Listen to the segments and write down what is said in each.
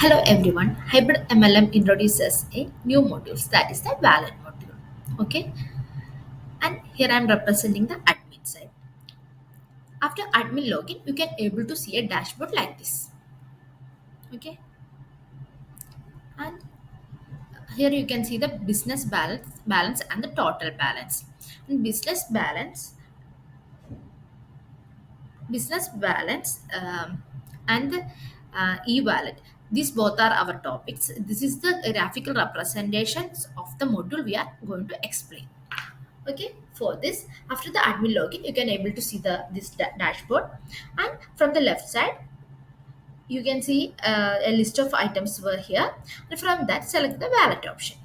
Hello everyone. Hybrid MLM introduces a new module that is the valid module. Okay, and here I am representing the admin side. After admin login, you can able to see a dashboard like this. Okay, and here you can see the balance and the total balance. In business balance and the e-wallet. These both are our topics. This is the graphical representations of the module we are going to explain. Okay, for this, after the admin login, you can able to see this dashboard, and from the left side you can see a list of items were here, and from that select the wallet option.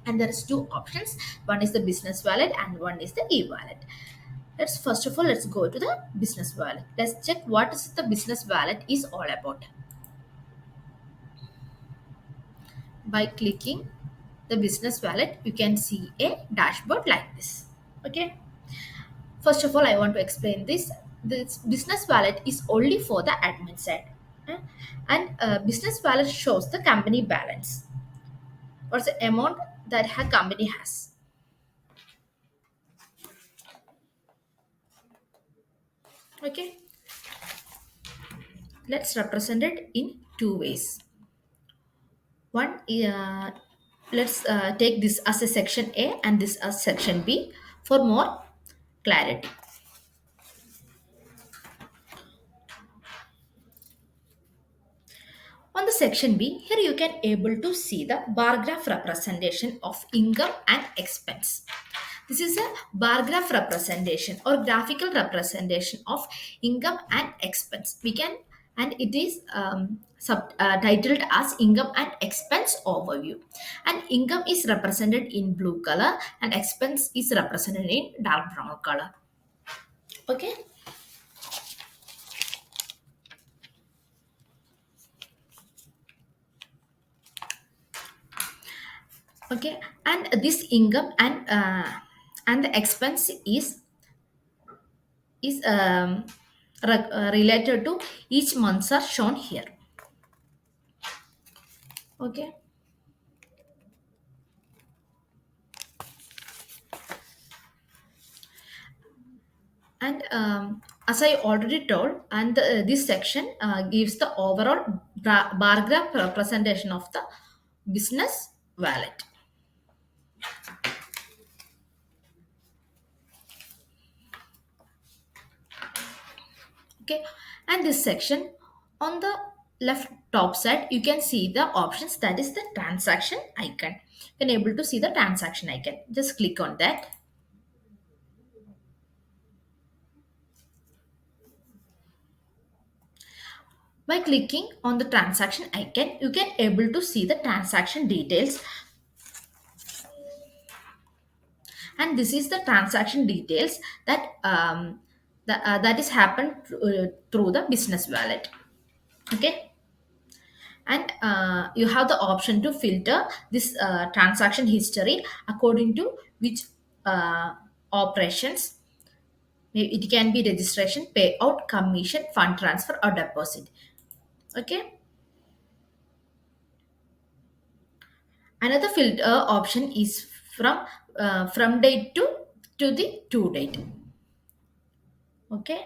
And there is two options, one is the business wallet and one is the e-wallet. Let's first of all let's go to the business wallet. Let's check what is the business wallet is all about. By clicking the business wallet, you can see a dashboard like this. Okay, first of all, I want to explain this. This business wallet is only for the admin side. Uh, And business wallet shows the company balance or the amount that her company has. Okay, let's represent it in two ways. One, let's take this as a section A and this as section B for more clarity. On the section B, here you can able to see the bar graph representation of income and expense. This is a bar graph representation or graphical representation of income and expense. We can, and it is titled as income and expense overview. And income is represented in blue color and expense is represented in dark brown color. Okay. Okay, and this income and the expense is related to each months are shown here. Okay, and as I already told, and this section gives the overall bar graph representation of the business wallet. Okay, and this section on the left top side you can see the options, that is the transaction icon. You can able to see the transaction icon, just click on that. By clicking on the transaction icon, you can able to see the transaction details, and this is the transaction details that is happened through the business wallet. Okay, and you have the option to filter this transaction history according to which uh, operations. It can be registration, payout, commission, fund transfer, or deposit. Okay. Another filter option is from date to the to date. Okay,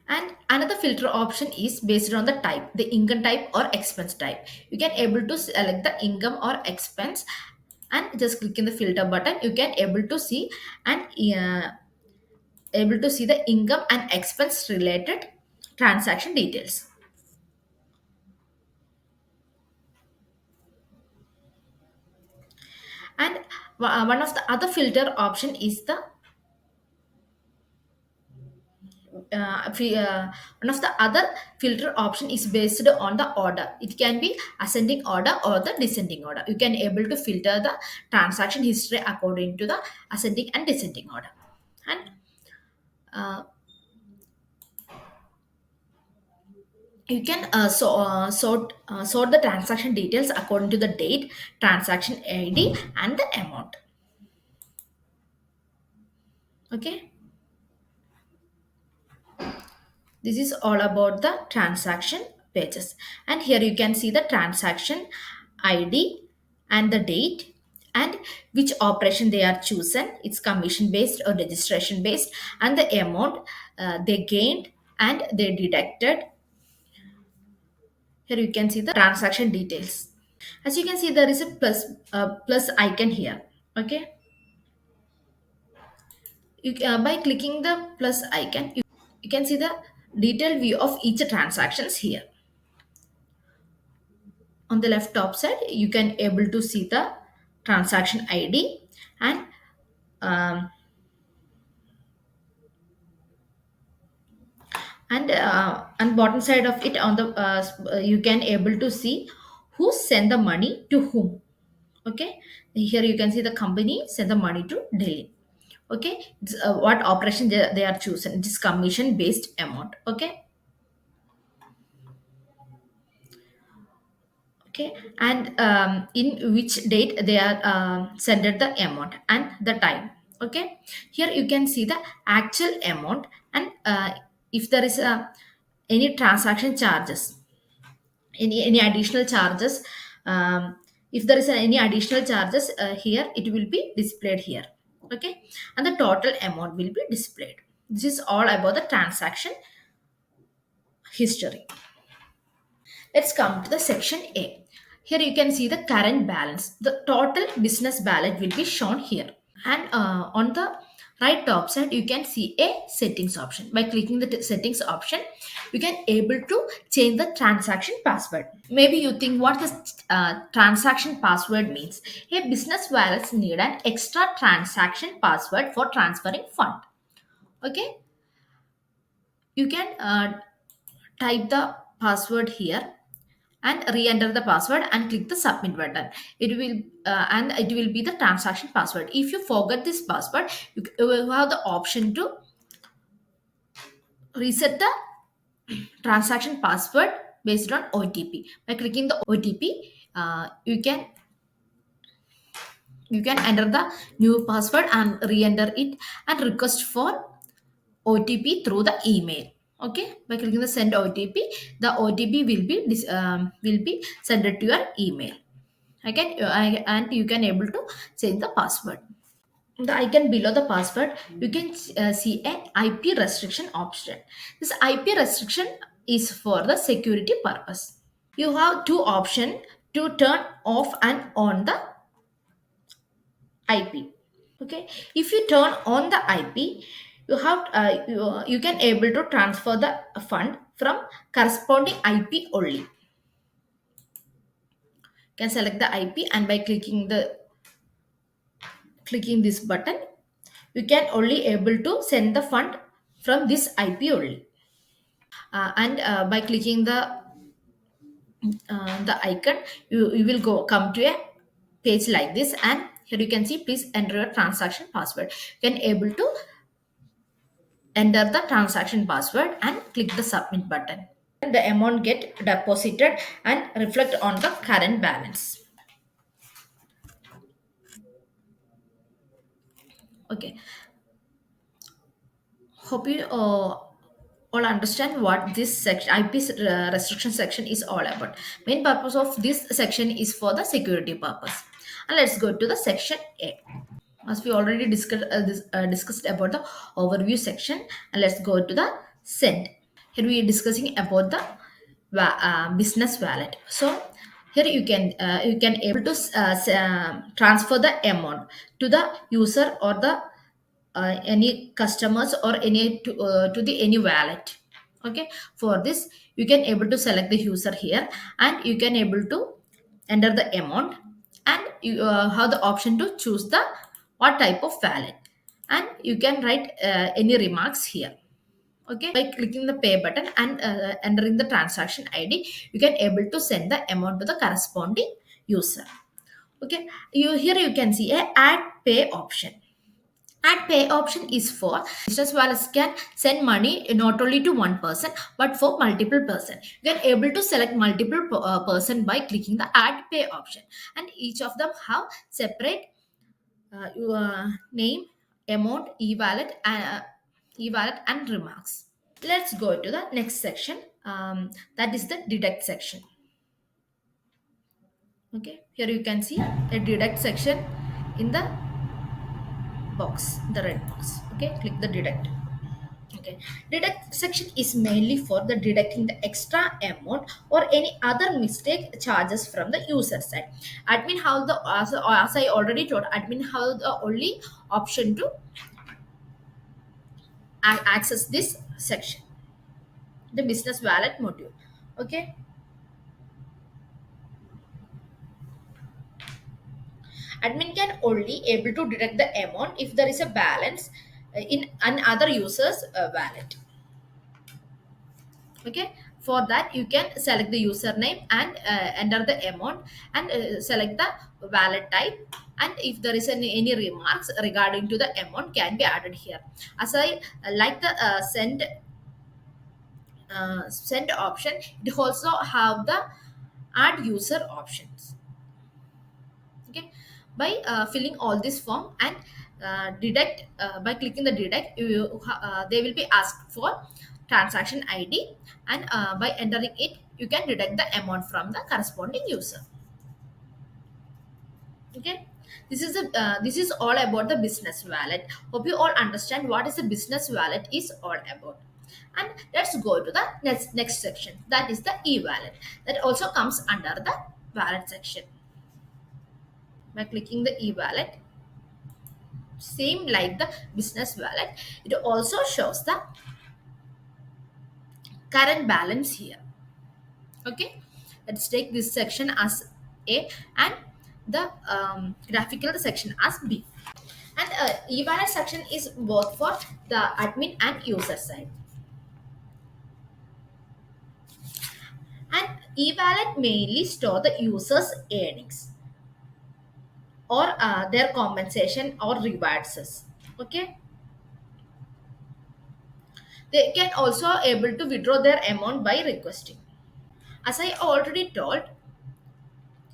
and another filter option is based on the type, the income type or expense type. You can able to select the income or expense, and just click in the filter button. You can able to see and able to see the income and expense related transaction details. And one of the other filter option is the one of the other filter option is based on the order. It can be ascending order or the descending order. You can able to filter the transaction history according to the ascending and descending order. And uh, you can sort the transaction details according to the date, transaction id, and the amount. Okay, This is all about the transaction pages. And here you can see the transaction ID and the date and which operation they are chosen. It's commission based or registration based, and the amount they gained and they deducted. Here you can see the transaction details. As you can see, there is a plus icon here. Okay, by clicking the plus icon, you can see the detailed view of each transactions here. On the left top side you can able to see the transaction ID, and um, and bottom side of it on the you can able to see who sent the money to whom. Okay, here you can see the company sent the money to Delhi. Okay, what operation they are chosen, it is commission based amount. Okay. Okay, and in which date they are sent the amount and the time. Okay, here you can see the actual amount, and if there is any transaction charges, any additional charges, if there is any additional charges here, it will be displayed here. Okay, and the total amount will be displayed. This is all about the transaction history. Let's come to the section A. Here you can see the current balance. The total business balance will be shown here. And on the right top side, you can see a settings option. By clicking the settings option, you can able to change the transaction password. Maybe you think what this transaction password means. A business wallets need an extra transaction password for transferring fund. Okay, you can type the password here and re-enter the password and click the submit button. It will and it will be the transaction password. If you forget this password, you will have the option to reset the transaction password based on OTP. By clicking the OTP, you can enter the new password and re-enter it and request for OTP through the email. Okay, by clicking the send OTP, the OTP will be sent to your email. And you can able to change the password. The icon below the password, you can see an IP restriction option. This IP restriction is for the security purpose. You have two options to turn off and on the IP. Okay, if you turn on the IP, you can able to transfer the fund from corresponding IP only. You can select the IP, and by clicking this button, you can only able to send the fund from this IP only. And by clicking the icon, you will come to a page like this, and here you can see please enter your transaction password. You can able to enter the transaction password and click the submit button. The amount get deposited and reflect on the current balance. Okay, hope you all understand what this section IP restriction section is all about. Main purpose of this section is for the security purpose. And let's go to the section A. As we already discussed about the overview section, and let's go to the send. Here we are discussing about the business wallet. So here you can able to transfer the amount to the user or the any customers or to the any wallet. Okay, for this you can able to select the user here, and you can able to enter the amount, and you have the option to choose the what type of wallet, and you can write any remarks here. Okay, by clicking the pay button and entering the transaction ID, you can able to send the amount to the corresponding user. Okay, here you can see a add pay option. Add pay option is for business wallets can send money not only to one person but for multiple person. You can able to select multiple person by clicking the add pay option, and each of them have separate your name, amount, e-wallet and remarks. Let's go to the next section. That is the deduct section. Okay, here you can see a deduct section in the box, the red box. Okay, click the deduct. Okay, deduct section is mainly for the deducting the extra amount or any other mistake charges from the user side. Admin have the, as I already told, admin have the only option to access this section, the business wallet module. Okay, admin can only able to deduct the amount if there is a balance in another user's wallet. Okay, for that you can select the username and enter the amount and select the wallet type, and if there is any remarks regarding to the amount can be added here. As I like the send option, it also have the add user options. Okay, by filling all this form and deduct by clicking the deduct, they will be asked for transaction id, and by entering it you can deduct the amount from the corresponding user. Okay, this is all about the business wallet. Hope you all understand what is the business wallet is all about. And let's go to the next section, that is the e-wallet, that also comes under the wallet section. By clicking the e-wallet, same like the business wallet, it also shows the current balance here. Okay, let's take this section as a, and the graphical section as b. And e-wallet section is both for the admin and user side. And e-wallet mainly store the user's earnings or their compensation or rewards. Okay, they can also able to withdraw their amount by requesting. As I already told,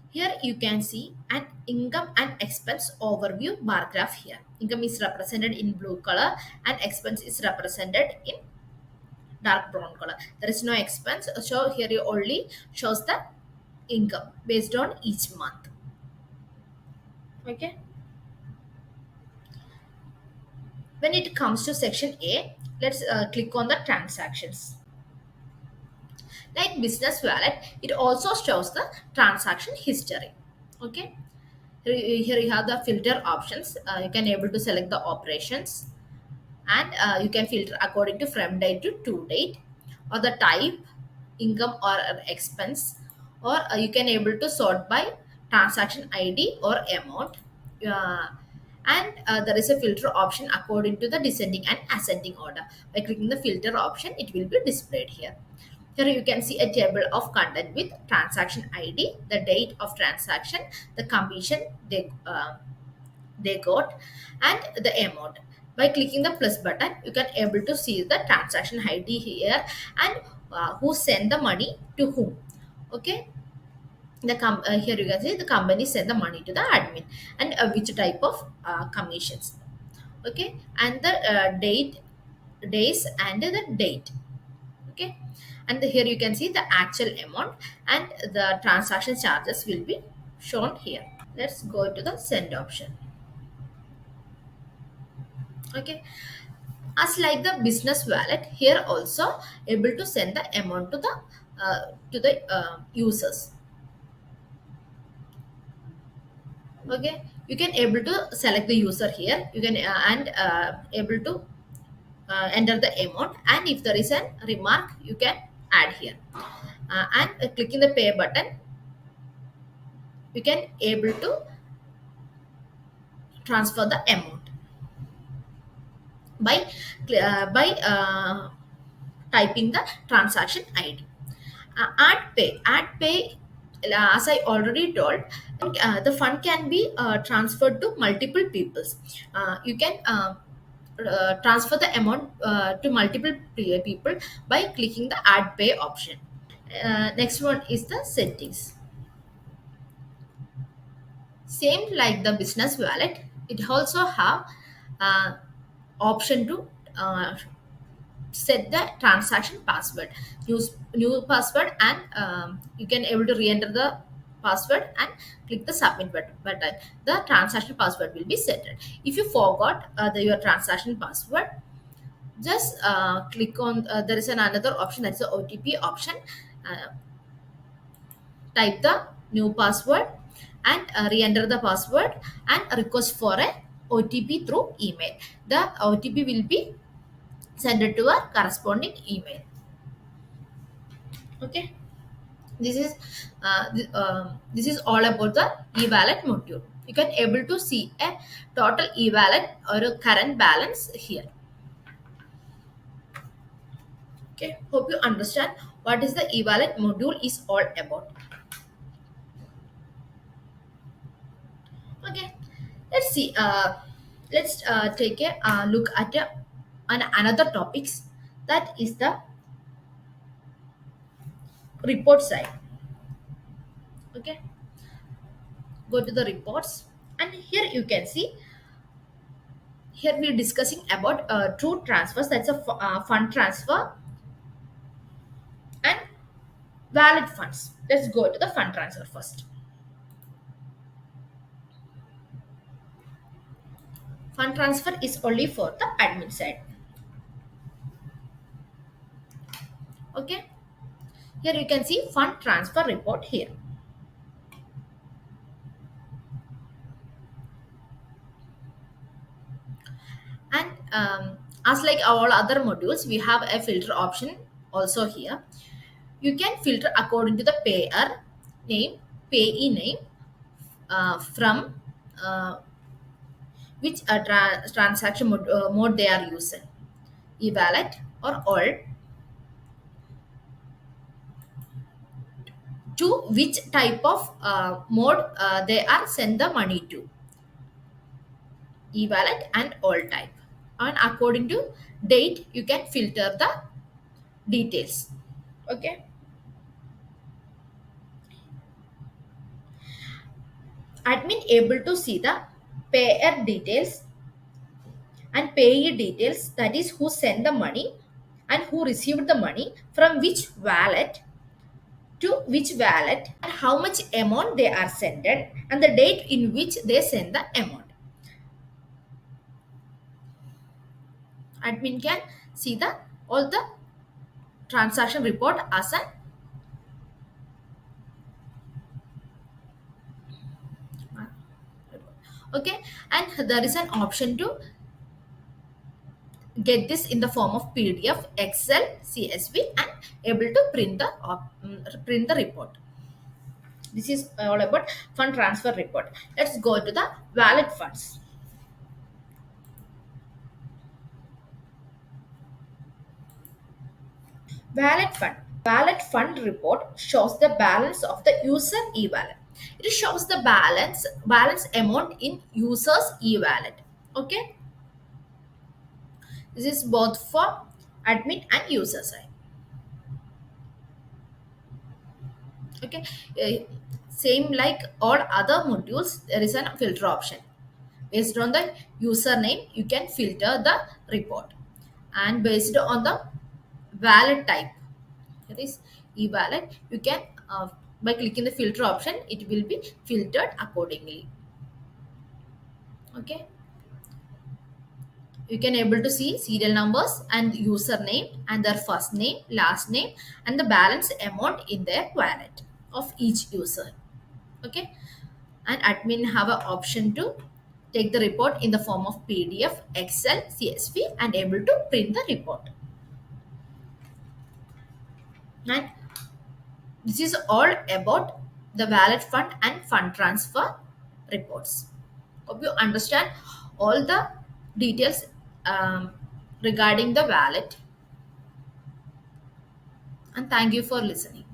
here you can see an income and expense overview bar graph here. Income is represented in blue color and expense is represented in dark brown color. There is no expense, so here you only shows the income based on each month. Okay. When it comes to section A, let's click on the transactions. Like business wallet, it also shows the transaction history. Okay. Here you have the filter options. You can able to select the operations, and you can filter according to from date to date, or the type, income or expense, or you can able to sort by transaction id or amount. uh, and there is a filter option according to the descending and ascending order. By clicking the filter option, it will be displayed here. Here you can see a table of content with transaction id, the date of transaction, the commission they got, and the amount. By clicking the plus button, you can able to see the transaction id here, and who sent the money to whom. Okay, here you can see the company sent the money to the admin, and which type of commissions. Okay, and the days and the date. Okay, and here you can see the actual amount, and the transaction charges will be shown here. Let's go to the send option. Okay, as like the business wallet, here also able to send the amount to the users. Okay, you can able to select the user here, you can and able to enter the amount, and if there is a remark you can add here, and clicking the pay button, you can able to transfer the amount by typing the transaction id. Add pay, as I already told, the fund can be transferred to multiple peoples. You can transfer the amount to multiple people by clicking the add pay option. Next one is the settings. Same like the business wallet, it also have uh, option to uh, set the transaction password. Use new password, and you can able to re-enter the password and click the submit button. The transaction password will be set. If you forgot your transaction password, just click on there is another option, that's the OTP option. uh, Type the new password and re-enter the password and request for a OTP through email. The OTP will be sent to a corresponding email. Okay, this is this is all about the e-wallet module. You can able to see a total e-wallet or a current balance here. Okay, hope you understand what is the e-wallet module is all about. Okay, let's see. Let's take a look at another topics, that is the report side. Okay, go to the reports, and here you can see, here we're discussing about true transfers, that's a fund transfer and valid funds. Let's go to the fund transfer first. Fund transfer is only for the admin side. Okay, here you can see fund transfer report here. And as like all other modules, we have a filter option also here. You can filter according to the payer name, payee name, from which transaction mode they are using, e-wallet or all, to which type of mode they are send the money to, e-wallet and all type. And according to date, you can filter the details. Okay, admin able to see the payer details and payee details, that is who sent the money and who received the money from which wallet to which wallet, and how much amount they are sent and the date in which they send the amount. Admin can see the all the transaction report as an okay, and there is an option to get this in the form of PDF, Excel, CSV, and able to print the report. This is all about fund transfer report. Let's go to the valid funds. Valid fund. Valid fund report shows the balance of the user e-wallet. It shows the balance amount in user's e-wallet. Okay, this is both for admin and user side. Okay, Uh, same like all other modules, there is a filter option. Based on the username, you can filter the report, and based on the wallet type, that is e-wallet, you can by clicking the filter option, it will be filtered accordingly. Okay, you can able to see serial numbers and username and their first name, last name, and the balance amount in their wallet of each user. Okay, and admin have an option to take the report in the form of PDF, Excel, CSV, and able to print the report. And this is all about the wallet fund and fund transfer reports. Hope you understand all the details regarding the wallet. And thank you for listening.